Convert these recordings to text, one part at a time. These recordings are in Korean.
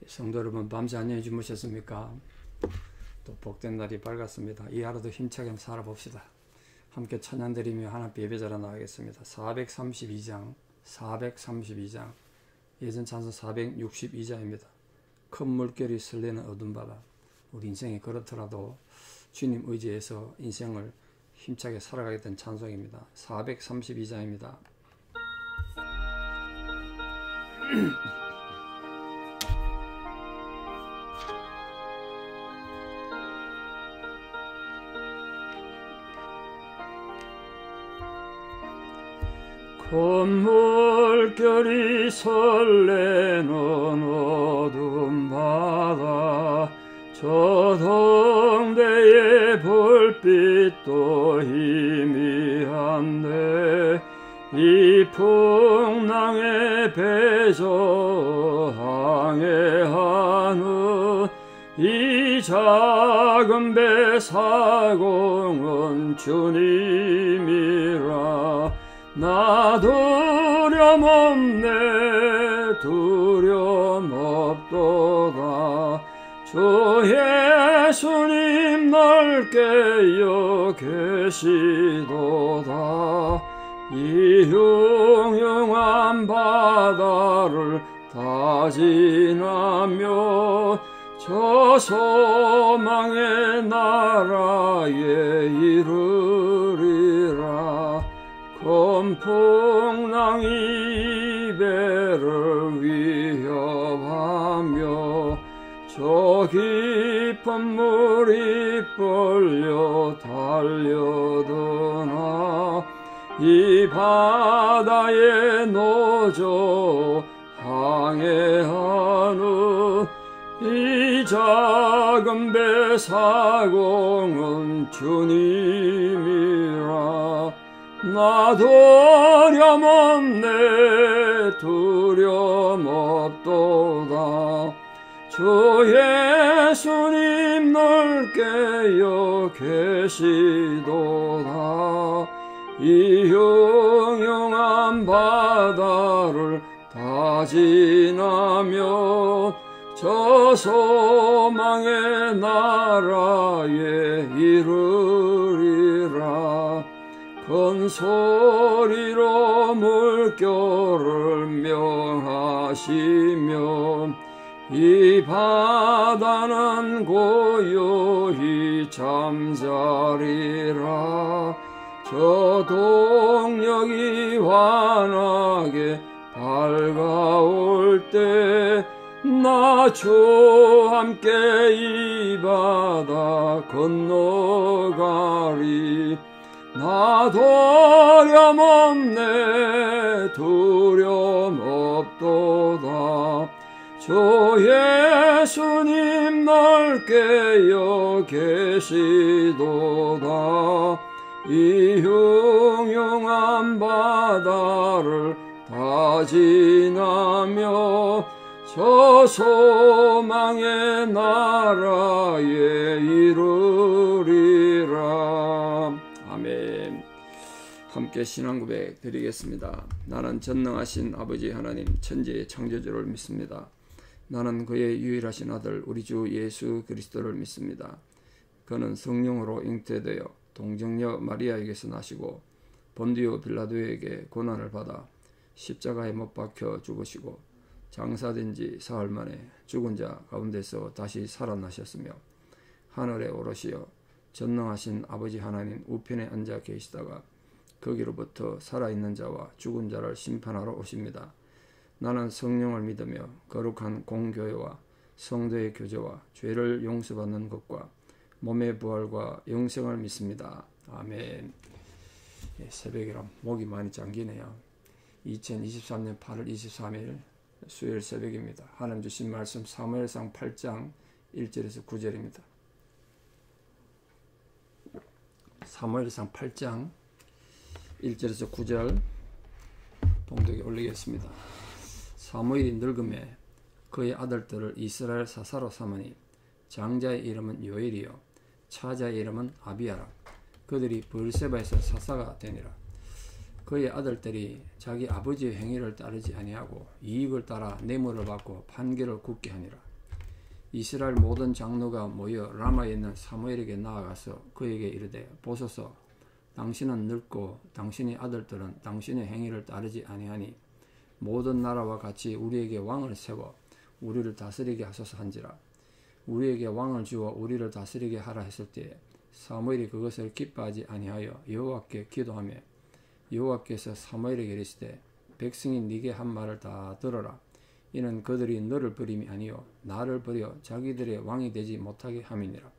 성도 여러분, 밤새 안녕히 주무셨습니까? 또 복된 날이 밝았습니다. 이 하루도 힘차게 한번 살아봅시다. 함께 찬양 드리며 하나님께 예배자로 나가겠습니다. 432장 예전 찬송 462장입니다. 큰 물결이 설레는 어둠 바다. 우리 인생이 그렇더라도 주님 의지해서 인생을 힘차게 살아가겠다는 찬송입니다. 432장입니다. 큰 물결이 설레는 어둠 바다, 저 동대의 불빛도 희미한데 이 풍랑의 배저 항해하는 이 작은 배 사공은 주님이라. 나 두려움 없네, 두려움 없도다. 주 예수님 날 깨어 계시도다. 이 흉흉한 바다를 다 지나며 저 소망의 나라에 이르리라. 큰 풍랑이 배를 위협하며 저 깊은 물이 끌려 달려드나 이 바다에 노저 항해하는 이 작은 배 사공은 주님이라. 나 두려움 없네, 두려움 없도다. 주 예수님 날 깨어 계시도다. 이 흉흉한 바다를 다 지나며 저 소망의 나라에 이르리라. 큰 소리로 물결을 명하시며 이 바다는 고요히 잠자리라. 저 동력이 환하게 밝아올 때 나 주 함께 이 바다 건너가리. 나 두려움 없네, 두려움 없도다. 주 예수님 날 깨어 계시도다. 이 흉흉한 바다를 다 지나며 저 소망의 나라에 이르리라. 아멘. 함께 신앙 고백 드리겠습니다. 나는 전능하신 아버지 하나님 천지의 창조주를 믿습니다. 나는 그의 유일하신 아들 우리 주 예수 그리스도를 믿습니다. 그는 성령으로 잉태되어 동정녀 마리아에게서 나시고 본디오 빌라도에게 고난을 받아 십자가에 못 박혀 죽으시고 장사된 지 사흘 만에 죽은 자 가운데서 다시 살아나셨으며 하늘에 오르시어 전능하신 아버지 하나님 우편에 앉아 계시다가 거기로부터 살아있는 자와 죽은 자를 심판하러 오십니다. 나는 성령을 믿으며 거룩한 공교회와 성도의 교제와 죄를 용서받는 것과 몸의 부활과 영생을 믿습니다. 아멘. 새벽이라 목이 많이 잠기네요. 2023년 8월 23일 수요일 새벽입니다. 하나님 주신 말씀 사무엘상 8장 1절에서 9절입니다. 사무엘상 8장 1절에서 9절 봉독에 올리겠습니다. 사무엘이 늙음에 그의 아들들을 이스라엘 사사로 삼으니 장자의 이름은 요엘이요 차자의 이름은 아비야라. 그들이 브엘세바에서 사사가 되니라. 그의 아들들이 자기 아버지의 행위를 따르지 아니하고 이익을 따라 뇌물을 받고 판결을 굳게 하니라. 이스라엘 모든 장로가 모여 라마에 있는 사무엘에게 나아가서 그에게 이르되 보소서 당신은 늙고 당신의 아들들은 당신의 행위를 따르지 아니하니 모든 나라와 같이 우리에게 왕을 세워 우리를 다스리게 하소서 한지라. 우리에게 왕을 주어 우리를 다스리게 하라 했을 때에 사무엘이 그것을 기뻐하지 아니하여 여호와께 기도하며 여호와께서 사무엘에게 이르시되 백성이 네게 한 말을 다 들어라. 이는 그들이 너를 버림이 아니요 나를 버려 자기들의 왕이 되지 못하게 함이니라.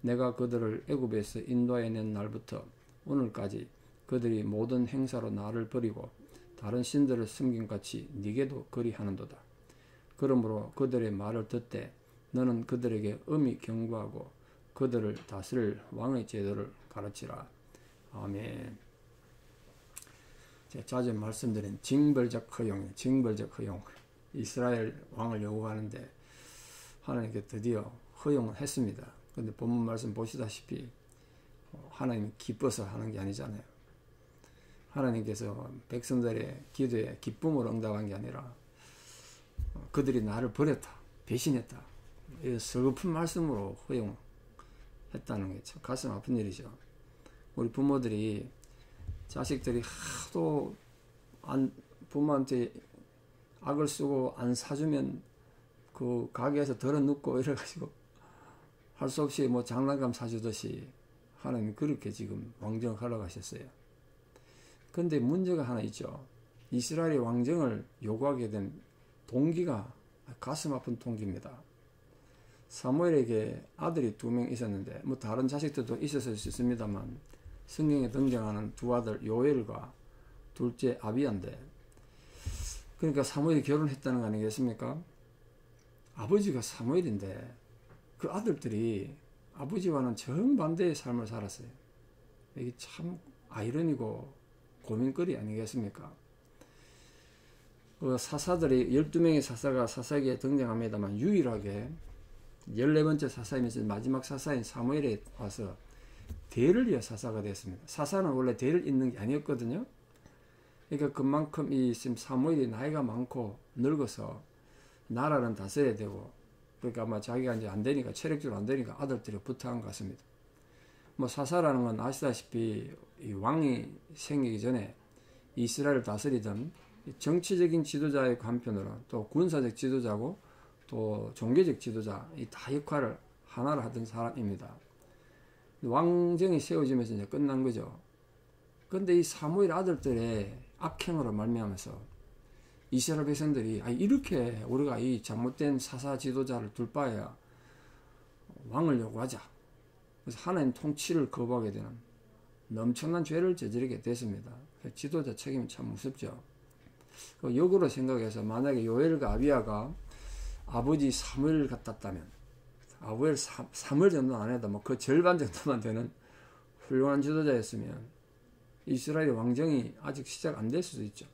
내가 그들을 애굽에서 인도해 낸 날부터 오늘까지 그들이 모든 행사로 나를 버리고 다른 신들을 섬김같이 네게도 그리하는도다. 그러므로 그들의 말을 듣되 너는 그들에게 엄히 경고하고 그들을 다스릴 왕의 제도를 가르치라. 아멘. 제가 자주 말씀드린 징벌적 허용, 징벌적 허용. 이스라엘 왕을 요구하는데 하나님께 드디어 허용을 했습니다. 그런데 본문 말씀 보시다시피 하나님이 기뻐서 하는 게 아니잖아요. 하나님께서 백성들의 기도에 기쁨으로 응답한 게 아니라 그들이 나를 버렸다, 배신했다, 이런 슬픈 말씀으로 허용했다는 게 참 가슴 아픈 일이죠. 우리 부모들이 자식들이 하도 부모한테 악을 쓰고 안 사주면 그 가게에서 덜어 눕고 이래가지고 할 수 없이 뭐 장난감 사주듯이 하나님 그렇게 지금 왕정하러 가셨어요. 근데 문제가 하나 있죠. 이스라엘의 왕정을 요구하게 된 동기가 가슴 아픈 동기입니다. 사무엘에게 아들이 2명 있었는데 뭐 다른 자식들도 있었을 수 있습니다만 성경에 등장하는 두 아들 요엘과 둘째 아비야인데, 그러니까 사무엘이 결혼했다는 거 아니겠습니까? 아버지가 사무엘인데 그 아들들이 아버지와는 정반대의 삶을 살았어요. 이게 참 아이러니고 고민거리 아니겠습니까? 그 사사들이 12명의 사사가 사사기에 등장합니다만 유일하게 14번째 사사이면서 마지막 사사인 사무엘에 와서 대를 이어 사사가 됐습니다. 사사는 원래 대를 잇는 게 아니었거든요. 그러니까 그만큼 이 사무엘이 나이가 많고 늙어서 나라는 다스려야 되고, 그러니까 아마 자기가 이제 안 되니까, 체력적으로 안 되니까 아들들이 부탁한 것 같습니다. 뭐 사사라는 건 아시다시피 이 왕이 생기기 전에 이스라엘을 다스리던 정치적인 지도자의 한편으로 또 군사적 지도자고 또 종교적 지도자, 이 다 역할을 하나로 하던 사람입니다. 왕정이 세워지면서 이제 끝난 거죠. 그런데 이 사무엘 아들들의 악행으로 말미암아서 이스라엘 백성들이 이렇게 우리가 이 잘못된 사사 지도자를 둘 바에야 왕을 요구하자. 그래서 하나님 통치를 거부하게 되는 엄청난 죄를 저지르게 됐습니다. 지도자 책임이 참 무섭죠. 역으로 생각해서 만약에 요엘과 아비야가 아버지 사무엘을 갖다 면 아부엘 3월 정도는 안 해도 뭐 그 절반 정도만 되는 훌륭한 지도자였으면 이스라엘의 왕정이 아직 시작 안 될 수도 있죠.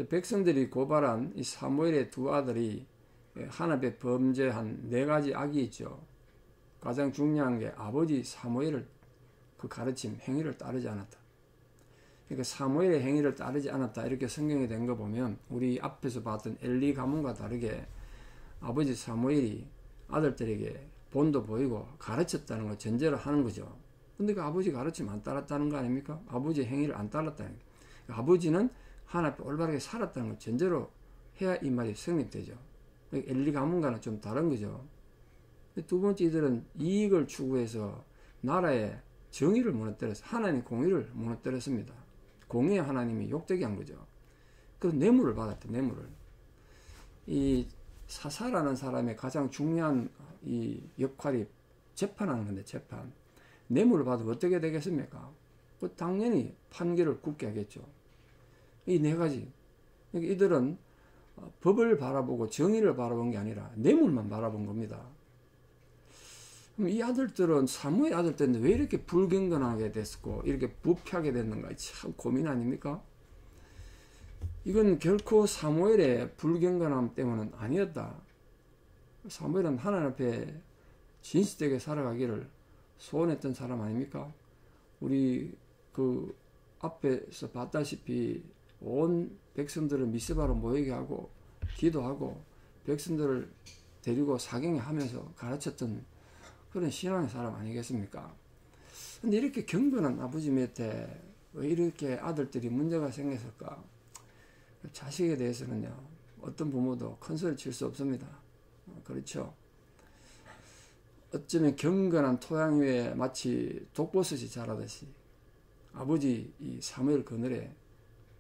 백성들이 고발한 이 사무엘의 두 아들이 하나님의 범죄한 4가지 악이 있죠. 가장 중요한 게 아버지 사무엘을 그 가르침, 행위를 따르지 않았다. 그러니까 사무엘의 행위를 따르지 않았다, 이렇게 성경에 된 거 보면 우리 앞에서 봤던 엘리 가문과 다르게 아버지 사무엘이 아들들에게 본도 보이고 가르쳤다는 걸 전제로 하는 거죠. 근데 그 아버지 가르침 안 따랐다는 거 아닙니까? 아버지의 행위를 안 따랐다는 거예요. 그러니까 아버지는 하나님 앞에 올바르게 살았다는 걸 전제로 해야 이 말이 성립되죠. 그러니까 엘리 가문과는 좀 다른 거죠. 두 번째, 이들은 이익을 추구해서 나라의 정의를 무너뜨려서 하나님의 공의를 무너뜨렸습니다. 공의의 하나님이 욕되게 한 거죠. 그래서 뇌물을 받았대, 뇌물을. 이 사사라는 사람의 가장 중요한 이 역할이 재판하는 건데, 재판. 뇌물을 받으면 어떻게 되겠습니까? 당연히 판결을 굳게 하겠죠. 이 4가지. 그러니까 이들은 법을 바라보고 정의를 바라본 게 아니라 뇌물만 바라본 겁니다. 그럼 이 아들들은 사무엘 아들 때인데 왜 이렇게 불경건하게 됐고 이렇게 부패하게 됐는가, 참 고민 아닙니까? 이건 결코 사무엘의 불경건함 때문은 아니었다. 사무엘은 하나님 앞에 진실되게 살아가기를 소원했던 사람 아닙니까? 우리 그 앞에서 봤다시피 온 백성들을 미스바로 모이게 하고 기도하고 백성들을 데리고 사경에 하면서 가르쳤던 그런 신앙의 사람 아니겠습니까? 근데 이렇게 경건한 아버지 밑에 왜 이렇게 아들들이 문제가 생겼을까? 자식에 대해서는요, 어떤 부모도 큰 소리 칠 수 없습니다. 그렇죠? 어쩌면 경건한 토양 위에 마치 독버섯이 자라듯이 아버지 이 사무엘 그늘에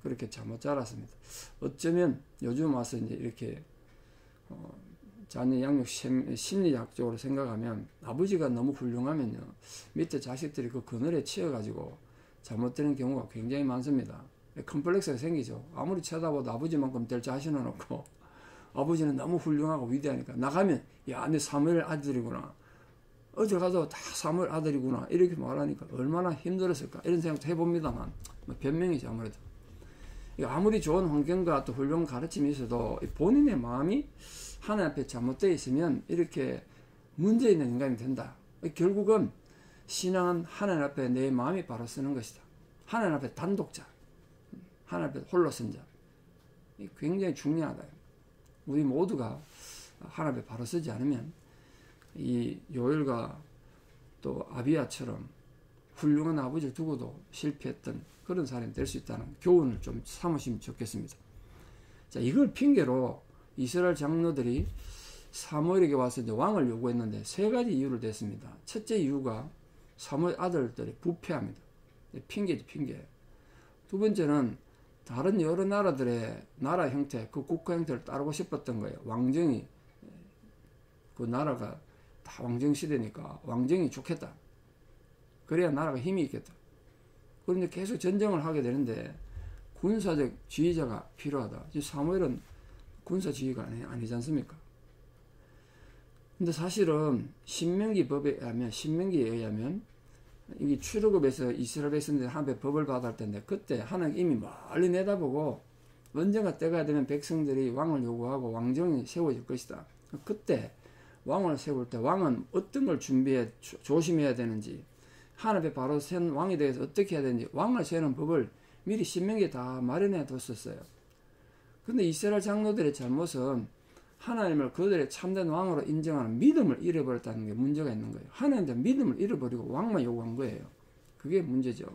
그렇게 잘못 자랐습니다. 어쩌면 요즘 와서 이제 이렇게 자녀 양육 심리학적으로 생각하면 아버지가 너무 훌륭하면요, 밑에 자식들이 그 그늘에 치여가지고 잘못되는 경우가 굉장히 많습니다. 컴플렉스가 생기죠. 아무리 쳐다봐도 아버지만큼 될 자신은 없고, 아버지는 너무 훌륭하고 위대하니까 나가면 야, 내 사무엘 아들이구나, 어딜 가도 다 사무엘 아들이구나, 이렇게 말하니까 얼마나 힘들었을까, 이런 생각도 해봅니다만, 변명이죠. 아무래도 아무리 좋은 환경과 또 훌륭한 가르침이 있어도 본인의 마음이 하나님 앞에 잘못되어 있으면 이렇게 문제 있는 인간이 된다. 결국은 신앙은 하나님 앞에 내 마음이 바로 서는 것이다. 하나님 앞에 단독자, 하나님 앞에 홀로 선 자, 굉장히 중요하다. 우리 모두가 하나님 앞에 바로 서지 않으면 이 요엘과 또 아비야처럼 훌륭한 아버지를 두고도 실패했던 그런 사람이 될 수 있다는 교훈을 좀 삼으시면 좋겠습니다. 자, 이걸 핑계로 이스라엘 장로들이 사무엘에게 와서 이제 왕을 요구했는데 세 가지 이유를 댔습니다. 첫째 이유가 사무엘 아들들이 부패합니다. 핑계지, 핑계. 두 번째는 다른 여러 나라들의 나라 형태, 그 국가 형태를 따르고 싶었던 거예요. 왕정이, 그 나라가 다 왕정 시대니까 왕정이 좋겠다. 그래야 나라가 힘이 있겠다. 그런데 계속 전쟁을 하게 되는데 군사적 지휘자가 필요하다. 사무엘은 군사 지휘가 아니지 않습니까? 근데 사실은 신명기에 의하면 이게 출애굽에서 이스라엘 백성들이 하나님의 법을 받을 텐데, 그때 하나님 이미 멀리 내다보고 언젠가 때가 되면 백성들이 왕을 요구하고 왕정이 세워질 것이다. 그때 왕을 세울 때 왕은 어떤 걸 조심해야 되는지, 하나님의 바로 센 왕에 대해서 어떻게 해야 되는지 왕을 세우는 법을 미리 신명기에 다 마련해 뒀었어요. 근데 이스라엘 장로들의 잘못은 하나님을 그들의 참된 왕으로 인정하는 믿음을 잃어버렸다는 게 문제가 있는 거예요. 하나님한테 믿음을 잃어버리고 왕만 요구한 거예요. 그게 문제죠.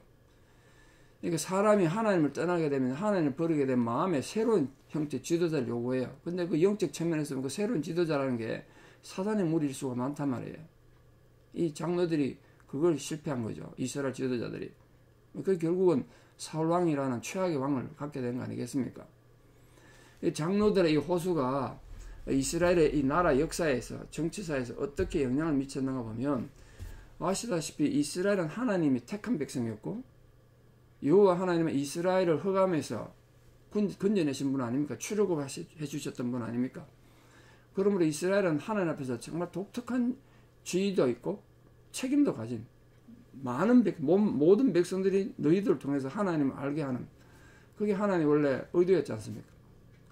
그러니까 사람이 하나님을 떠나게 되면, 하나님을 버리게 되면 마음에 새로운 형태 지도자를 요구해요. 근데 그 영적 측면에서 보면 그 새로운 지도자라는 게 사단의 무리일 수가 많단 말이에요. 이 장로들이 그걸 실패한 거죠. 이스라엘 지도자들이. 그 결국은 사울 왕이라는 최악의 왕을 갖게 된 거 아니겠습니까? 이 장로들의 이 호수가 이스라엘의 이 나라 역사에서, 정치사에서 어떻게 영향을 미쳤는가 보면, 아시다시피 이스라엘은 하나님이 택한 백성이었고, 여호와 하나님은 이스라엘을 흑암에서 건져내신 분 아닙니까? 출애굽 해주셨던 분 아닙니까? 그러므로 이스라엘은 하나님 앞에서 정말 독특한 지위도 있고 책임도 가진 모든 백성들이 너희들을 통해서 하나님을 알게 하는, 그게 하나님 원래 의도였지 않습니까?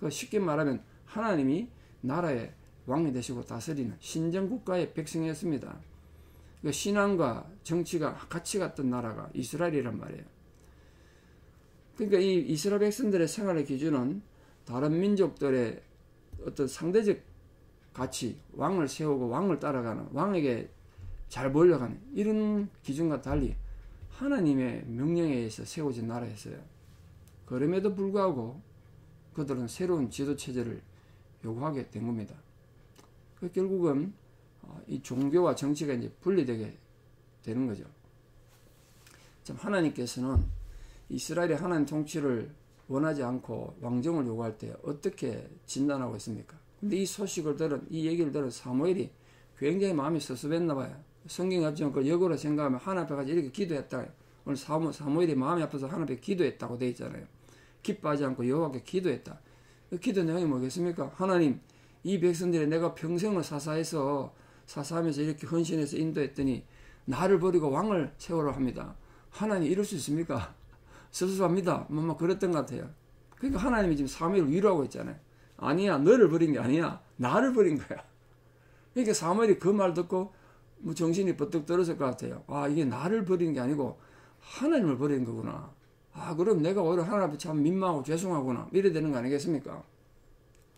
그 쉽게 말하면 하나님이 나라의 왕이 되시고 다스리는 신정국가의 백성이었습니다. 그 신앙과 정치가 같이 갔던 나라가 이스라엘이란 말이에요. 그러니까 이 이스라엘 백성들의 생활의 기준은 다른 민족들의 어떤 상대적 가치, 왕을 세우고 왕을 따라가는, 왕에게 잘 몰려가는 이런 기준과 달리 하나님의 명령에 의해서 세워진 나라였어요. 그럼에도 불구하고 그들은 새로운 지도체제를 요구하게 된 겁니다. 결국은 이 종교와 정치가 이제 분리되게 되는 거죠. 참, 하나님께서는 이스라엘의 하나님 통치를 원하지 않고 왕정을 요구할 때 어떻게 진단하고 있습니까? 근데 이 소식을 들은, 이 얘기를 들은 사무엘이 굉장히 마음이 섭섭했나 봐요. 성경에 없지만 그걸 역으로 생각하면 하나님 앞에 가서 이렇게 기도했다. 오늘 사무엘이 마음이 아파서 하나님 앞에 기도했다고 되어 있잖아요. 기뻐하지 않고 여호와께 기도했다. 그 기도 내용이 뭐겠습니까? 하나님, 이 백성들이 내가 평생을 사사하면서 이렇게 헌신해서 인도했더니 나를 버리고 왕을 세우라 합니다. 하나님, 이럴 수 있습니까? 섭섭합니다. 뭐 그랬던 것 같아요. 그러니까 하나님이 지금 사무엘을 위로하고 있잖아요. 아니야, 너를 버린 게 아니야, 나를 버린 거야. 그러니까 사무엘이 그 말 듣고 뭐 정신이 버뜩 들었을 것 같아요. 아, 이게 나를 버리는 게 아니고 하나님을 버리는 거구나. 아, 그럼 내가 오히려 하나님 앞에 참 민망하고 죄송하구나, 이래 되는 거 아니겠습니까?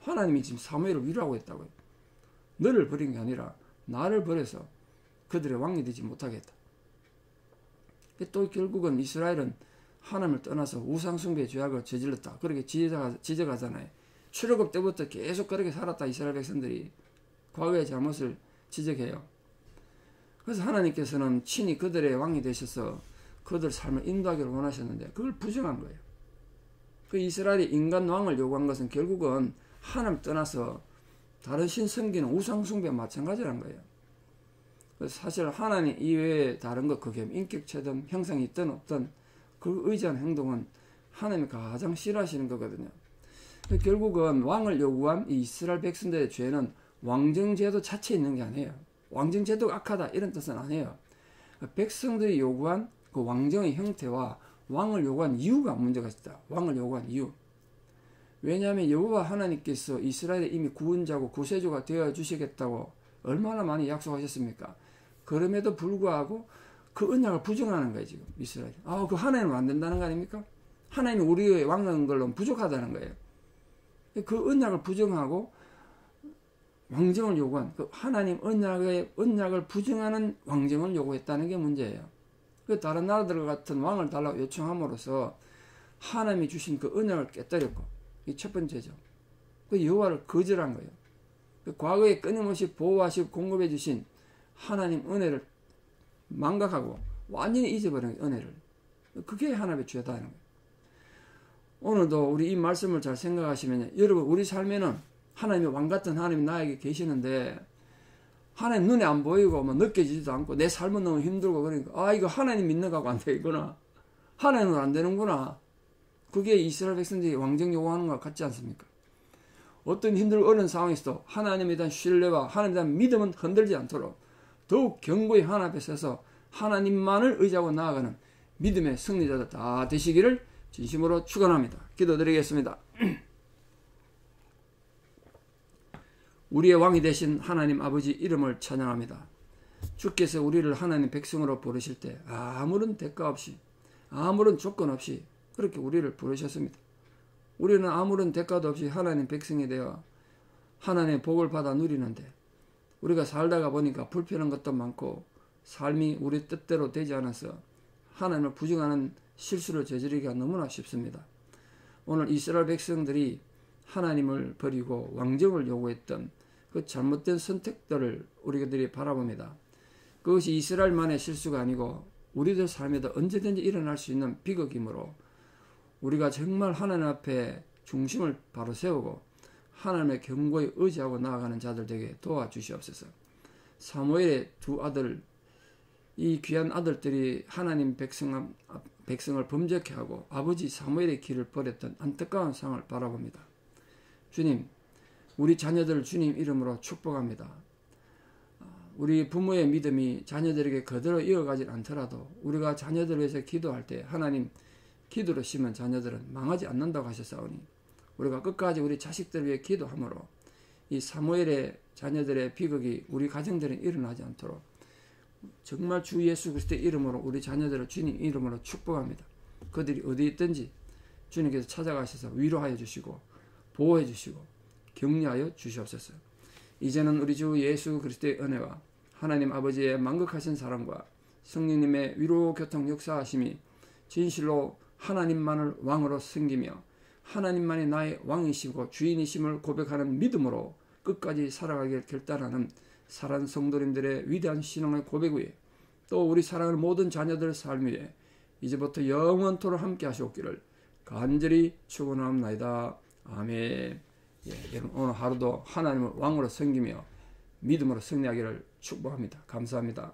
하나님이 지금 사무엘을 위로하고 있다고요. 너를 버린 게 아니라 나를 버려서 그들의 왕이 되지 못하겠다. 또 결국은 이스라엘은 하나님을 떠나서 우상숭배 죄악을 저질렀다. 그렇게 지적하잖아요. 출애굽 때부터 계속 그렇게 살았다. 이스라엘 백성들이 과거의 잘못을 지적해요. 그래서 하나님께서는 친히 그들의 왕이 되셔서 그들 삶을 인도하기를 원하셨는데 그걸 부정한 거예요. 그 이스라엘이 인간 왕을 요구한 것은 결국은 하나님 떠나서 다른 신 섬기는 우상숭배와 마찬가지란 거예요. 그래서 사실 하나님 이외에 다른 것, 그게 인격체든 형상이 있든 없든 그 의지한 행동은 하나님이 가장 싫어하시는 거거든요. 결국은 왕을 요구한 이 이스라엘 백성들의 죄는 왕정제도 자체에 있는 게 아니에요. 왕정제도가 악하다 이런 뜻은 아니에요. 백성들이 요구한 그 왕정의 형태와 왕을 요구한 이유가 문제가 있다. 왕을 요구한 이유. 왜냐하면 여호와 하나님께서 이스라엘에 이미 구원자고 구세주가 되어 주시겠다고 얼마나 많이 약속하셨습니까? 그럼에도 불구하고 그 언약을 부정하는 거예요, 지금 이스라엘이. 그 하나님은 안 된다는 거 아닙니까? 하나님이 우리의 왕은 걸로 부족하다는 거예요. 그 언약을 부정하고 왕정을 요구한, 그 하나님 언약을 부정하는 왕정을 요구했다는 게 문제예요. 그 다른 나라들 같은 왕을 달라고 요청함으로써 하나님이 주신 그 언약을 깨뜨렸고, 이 첫 번째죠. 그 여호와를 거절한 거예요. 그 과거에 끊임없이 보호하시고 공급해 주신 하나님 은혜를 망각하고 완전히 잊어버린 은혜를. 그게 하나님의 죄다는 거예요. 오늘도 우리 이 말씀을 잘 생각하시면, 여러분 우리 삶에는 하나님의 왕 같은 하나님이 나에게 계시는데 하나님 눈에 안 보이고 뭐 느껴지지도 않고 내 삶은 너무 힘들고, 그러니까 이거 하나님 믿는 거하고 안 되겠구나, 하나님은 안 되는구나. 그게 이스라엘 백성들이 왕정 요구하는 것 같지 않습니까? 어떤 힘들고 어려운 상황에서도 하나님에 대한 신뢰와 하나님에 대한 믿음은 흔들지 않도록 더욱 견고히 하나님 앞에 서서 하나님만을 의지하고 나아가는 믿음의 승리자들 다 되시기를 진심으로 축원합니다. 기도드리겠습니다. 우리의 왕이 되신 하나님 아버지 이름을 찬양합니다. 주께서 우리를 하나님 백성으로 부르실 때 아무런 대가 없이, 아무런 조건 없이 그렇게 우리를 부르셨습니다. 우리는 아무런 대가도 없이 하나님 백성이 되어 하나님의 복을 받아 누리는데, 우리가 살다가 보니까 불편한 것도 많고 삶이 우리 뜻대로 되지 않아서 하나님을 부정하는 실수를 저지르기가 너무나 쉽습니다. 오늘 이스라엘 백성들이 하나님을 버리고 왕정을 요구했던 그 잘못된 선택들을 우리들이 바라봅니다. 그것이 이스라엘만의 실수가 아니고 우리들 삶에도 언제든지 일어날 수 있는 비극이므로 우리가 정말 하나님 앞에 중심을 바로 세우고 하나님의 견고히 의지하고 나아가는 자들 되게 도와주시옵소서. 사무엘의 두 아들, 이 귀한 아들들이 하나님 백성을 범죄케 하고 아버지 사무엘의 길을 버렸던 안타까운 상황을 바라봅니다. 주님, 우리 자녀들을 주님 이름으로 축복합니다. 우리 부모의 믿음이 자녀들에게 그대로 이어가지 않더라도 우리가 자녀들을 위해서 기도할 때 하나님 기도로 심은 자녀들은 망하지 않는다고 하셨사오니, 우리가 끝까지 우리 자식들을 위해 기도함으로 이 사무엘의 자녀들의 비극이 우리 가정들은 일어나지 않도록 정말 주 예수 그리스도의 이름으로 우리 자녀들을 주님 이름으로 축복합니다. 그들이 어디 있든지 주님께서 찾아가셔서 위로하여 주시고 보호해 주시고 격려하여 주시옵소서. 이제는 우리 주 예수 그리스도의 은혜와 하나님 아버지의 만극하신 사랑과 성령님의 위로 교통 역사하심이 진실로 하나님만을 왕으로 섬기며 하나님만이 나의 왕이시고 주인이심을 고백하는 믿음으로 끝까지 살아가길 결단하는 사랑하는 성도님들의 위대한 신앙의 고백 위에, 또 우리 사랑하는 모든 자녀들 삶 위에 이제부터 영원토록 함께 하시옵기를 간절히 축원하옵나이다. 아멘. 여러분 오늘 하루도 하나님을 왕으로 섬기며 믿음으로 승리하기를 축복합니다. 감사합니다.